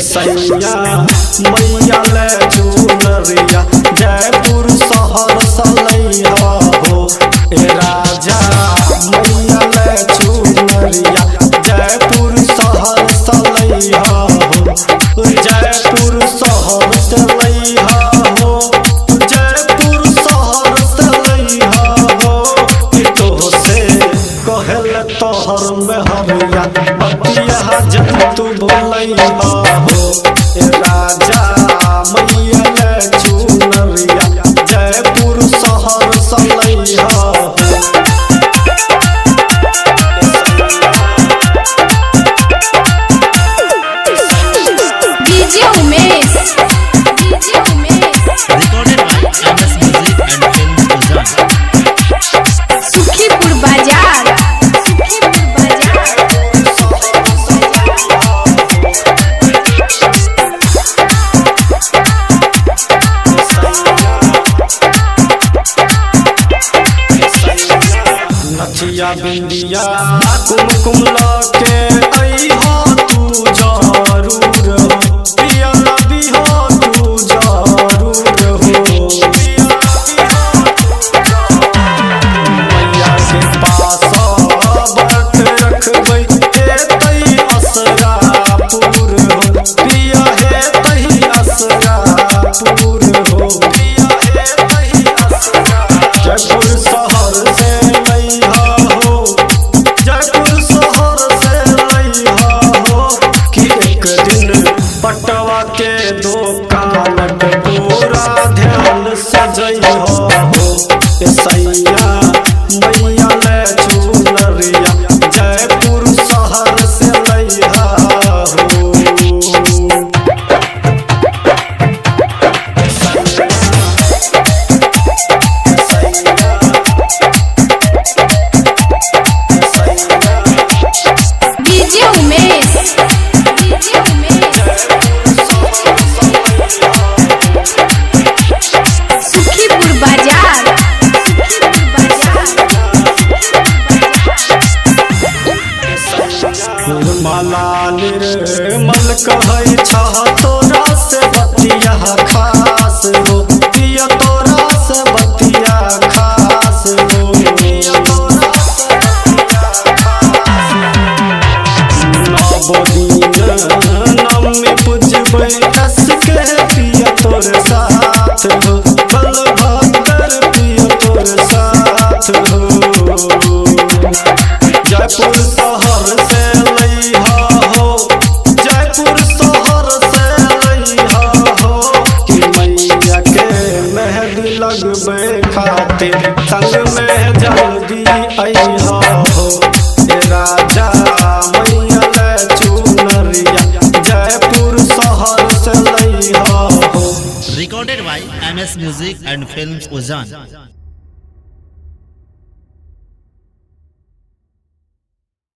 सैया मैया ले चुनरिया जयपुर शहर सलैया हो ए राजा मैया ले चुनरिया जयपुर शहर सलैया हो जयपुर शहर सलैया हो जयपुर शहर सलैया हो तो से कहल तोहर में हरिया बतिया जंतु बोलैया राजा मैया ले चुनरिया जयपुर शहर सलैया DJ Umesh recorded by MS Music and Films Uzan. Sukhipur बाजार नथिया बिंदिया कुमकुम लाके अइहा तू जरूर हो पिया नदी हो तू जरूर हो मैया के पास बरत रखबै तई असरा पूर हो पिया हे तई असरा पूर हो पिया हे तई असरा जयपुर शहर से पटवा के दुकान पूरा ध्यान सजैया हो सैया मैया ले चुनरिया जयपुर शहर से लैया हो डीजे उमेश सुखीपुर बाजार माला निर्मल कहै छह तोरा से बतिया खास हो पिया तोरा से बतिया खास हो नवमी पूजबै कस के पिया तोर साथ हो बलभद्र पिया तोर साथ हो जयपुर शहर से लैहा हो जयपुर शहर से लैहा हो कि मैया के मेहंदी लगबै खातिर संग में जल्दी अइहा हो राजा मैया ले चुनरिया जयपुर शहर से लैहा हो Recorded by MS Music and Films Uzan.